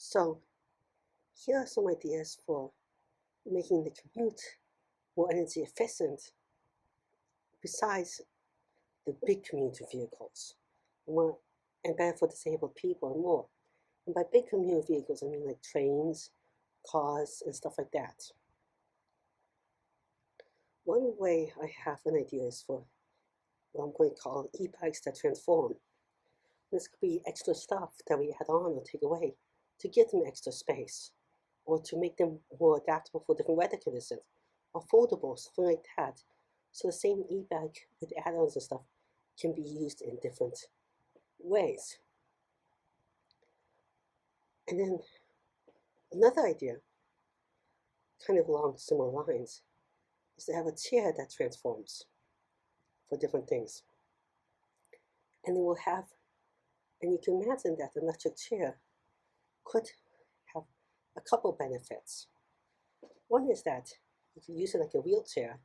So here are some ideas for making the commute more energy efficient besides the big commuter vehicles and better for disabled people and more. And by big commuter vehicles, I mean like trains, cars, and stuff like that. One way I have an idea is for what I'm going to call e-bikes that transform. This could be extra stuff that we add on or take away to give them extra space or to make them more adaptable for different weather conditions or foldable, something like that. So the same e-bike with add-ons and stuff can be used in different ways. And then another idea, kind of along similar lines, is to have a chair that transforms for different things. And it will have, and you can imagine that an electric chair could have a couple benefits. One is that you could use it like a wheelchair.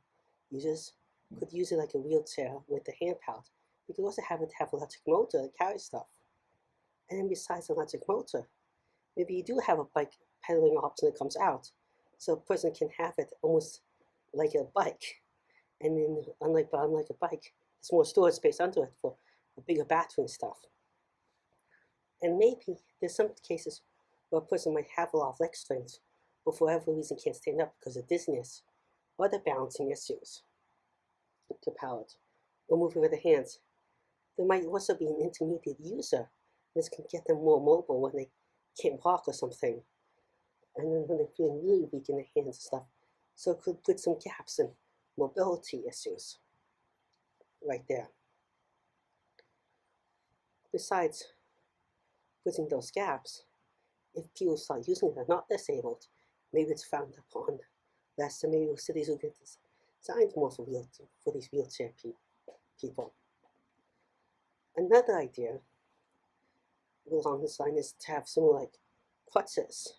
Users could use it like a wheelchair with the hand powered. You could also have it have an electric motor that carries stuff. And then besides the electric motor, maybe you do have a bike pedaling option that comes out. So a person can have it almost like a bike. And then unlike a bike, there's more storage space under it for a bigger battery and stuff. And maybe there's some cases where a person might have a lot of leg strength, but for whatever reason can't stand up because of dizziness or other balancing issues to power it, or moving with the hands. There might also be an intermediate user. This can get them more mobile when they can't walk or something. And then when they're feeling really weak in their hands and stuff. So it could put some gaps in mobility issues right there. Besides putting those gaps, if people start using it and are not disabled, maybe it's frowned upon less, and maybe cities will get designed more for these wheelchair people. Another idea along this line is to have something like crutches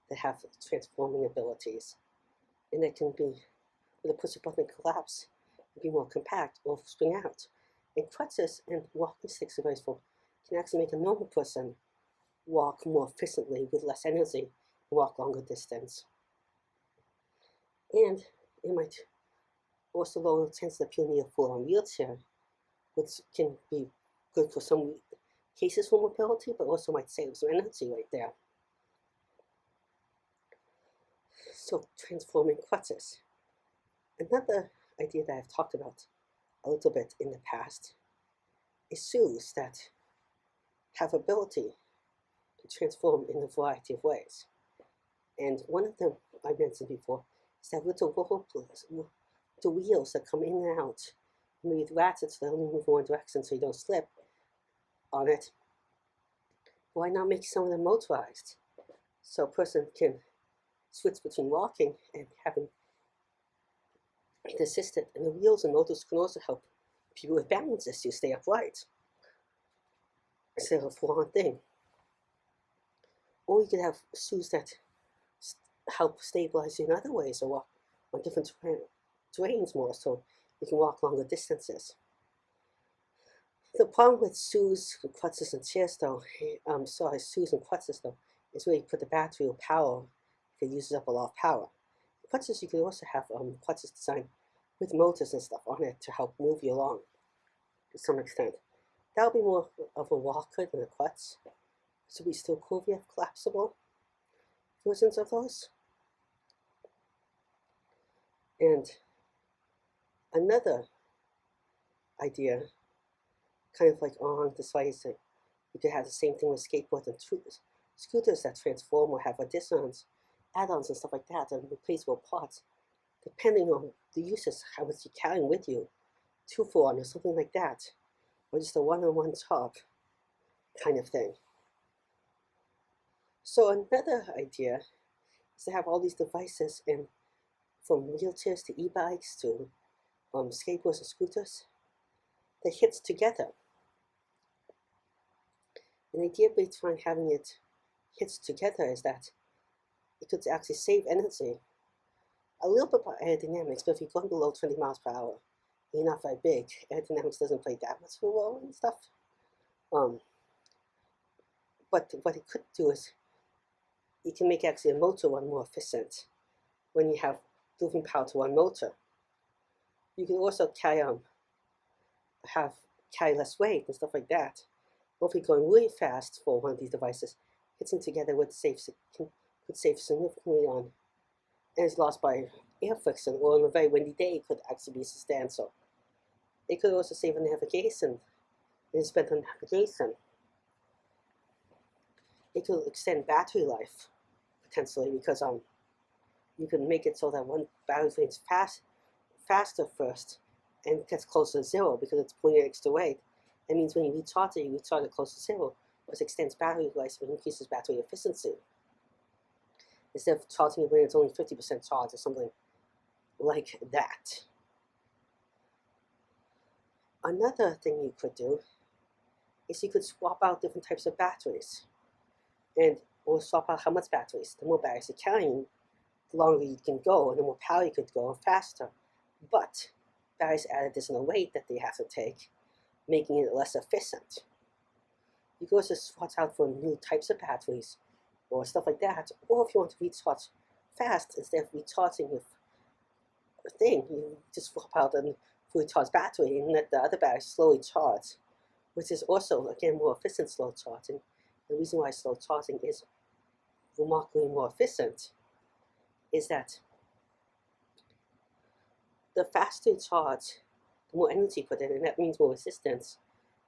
that have transforming abilities, and they can be, with a push a button collapse, be more compact or spring out. And crutches and walking sticks are very useful, can actually make a normal person walk more efficiently with less energy and walk longer distance. And it might also lower the chance that people need a full-on wheelchair, which can be good for some cases for mobility, but also might save some energy right there. So transforming crutches. Another idea that I've talked about a little bit in the past is shoes that have ability to transform in a variety of ways. And one of them I mentioned before is that little the wheels that come in and out, maybe with ratchets that only move in one direction so you don't slip on it. Why not make some of them motorized? So a person can switch between walking and having it assisted, and the wheels and motors can also help people with balance issues stay upright instead of a full-on thing. Or you could have shoes that help stabilize you in other ways or walk on different terrains more so you can walk longer distances. The problem with shoes, crutches, and chairs though, shoes and crutches though, is where you put the battery or power if it uses up a lot of power. Crutches, you could also have crutches designed with motors and stuff on it to help move you along to some extent. That would be more of a walker than a crutch. So we still cool if you have collapsible versions of those. And another idea, kind of like on the side, is that you could have the same thing with skateboards and scooters that transform or have additions, add-ons and stuff like that, and replaceable parts, depending on the uses, how much you're carrying with you, 2 for 1 or something like that, or just a one-on-one job kind of thing. So another idea is to have all these devices, and from wheelchairs to e-bikes to skateboards and scooters, that hits together. An idea behind having it hits together is that it could actually save energy a little bit by aerodynamics, but if you're going below 20 miles per hour, you're not very big, aerodynamics doesn't play that much of a role and stuff. But what it could do is you can make actually a motor run more efficient when you have delivering power to one motor. You can also carry less weight and stuff like that. Or if you're going really fast for one of these devices, hitting together could save significantly on energy lost by air friction, or on a very windy day it could actually be substantial. It could also save on navigation, and spent on navigation. It could extend battery life potentially, because you can make it so that one battery drains faster first and gets closer to zero because it's pulling extra weight. That means when you recharge it close to zero, which extends battery life and increases battery efficiency. Instead of charging it when it's only 50% charged or something like that. Another thing you could do is you could swap out different types of batteries, or swap out how much batteries. The more batteries you're carrying, the longer you can go, and the more power you could go, and faster. But batteries add additional weight that they have to take, making it less efficient. You can also swap out for new types of batteries, or stuff like that. Or if you want to recharge fast, instead of recharging with a thing, you just swap out a fully charged battery and let the other battery slowly charge, which is also, again, more efficient slow charging. The reason why slow charging is remarkably more efficient is that the faster you charge, the more energy you put in, and that means more resistance.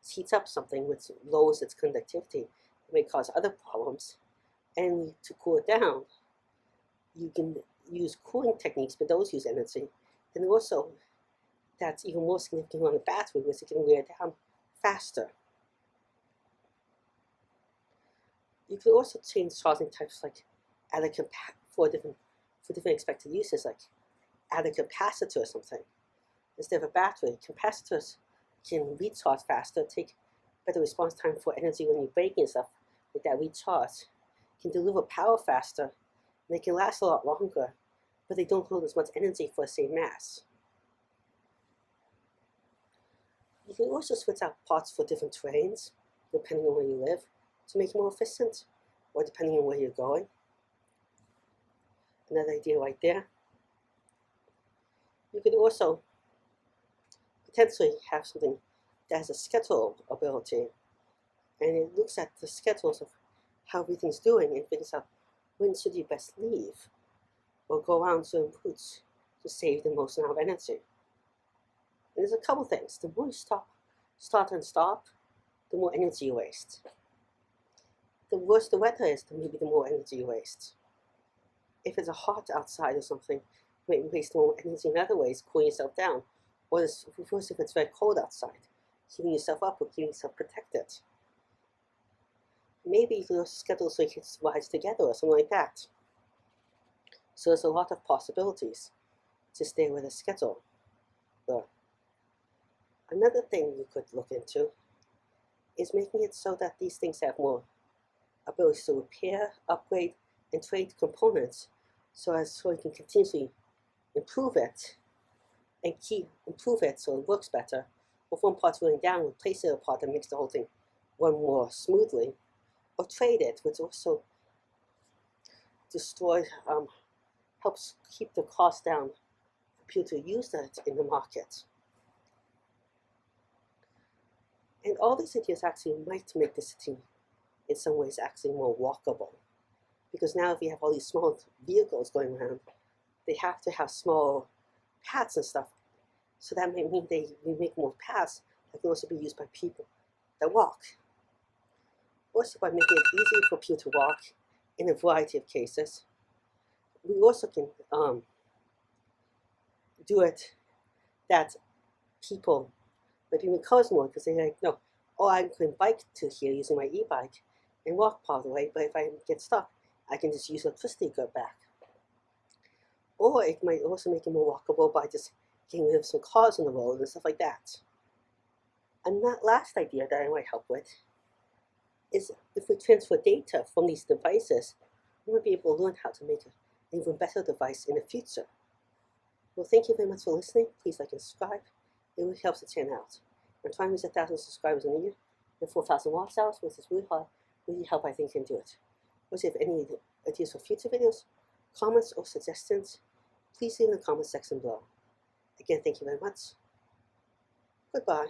It heats up something which lowers its conductivity. It may cause other problems. And to cool it down, you can use cooling techniques, but those use energy. And also, that's even more significant on the battery, which it can wear down faster. You can also change charging types, like for different expected uses, like add a capacitor or something. Instead of a battery, capacitors can recharge faster, take better response time for energy when you're braking and stuff like that. Recharge can deliver power faster, and they can last a lot longer, but they don't hold as much energy for the same mass. You can also switch out parts for different terrains, depending on where you live, to make it more efficient, or depending on where you're going. Another idea right there. You could also potentially have something that has a schedule ability, and it looks at the schedules of how everything's doing and figures out when should you best leave or go around certain routes to save the most amount of energy. And there's a couple things. The more you start and stop, the more energy you waste. The worse the weather is, maybe the more energy you waste. If it's hot outside or something, you may waste more energy in other ways, cooling yourself down. Or worse if it's very cold outside, heating yourself up or keeping yourself protected. Maybe you can also schedule so you can rise together or something like that. So there's a lot of possibilities to stay with a schedule. But another thing you could look into is making it so that these things have more ability to repair, upgrade, and trade components, so you can continuously improve it and improve it so it works better. Or if one part's running down, replace it with a part that makes the whole thing run more smoothly. Or trade it, which also helps keep the cost down for people to use that in the market. And all these ideas actually might make the city in some ways actually more walkable. Because now if you have all these small vehicles going around, they have to have small paths and stuff. So that might mean we make more paths that can also be used by people that walk. Also, by making it easier for people to walk in a variety of cases, we also can do it that people maybe encourage more, because they're like, no, I can bike to here using my e-bike and walk part of the way, but if I get stuck, I can just use electricity to go back. Or it might also make it more walkable by just getting rid of some cars on the road and stuff like that. And that last idea that I might help with is if we transfer data from these devices, we might be able to learn how to make an even better device in the future. Well, thank you very much for listening. Please like and subscribe. It really helps the channel out. I'm trying to reach 1,000 subscribers in a year and 4,000 watch hours, which is really hard. Really help, I think, can do it. Also, if any ideas for future videos, comments or suggestions, please leave in the comment section below. Again, thank you very much. Goodbye.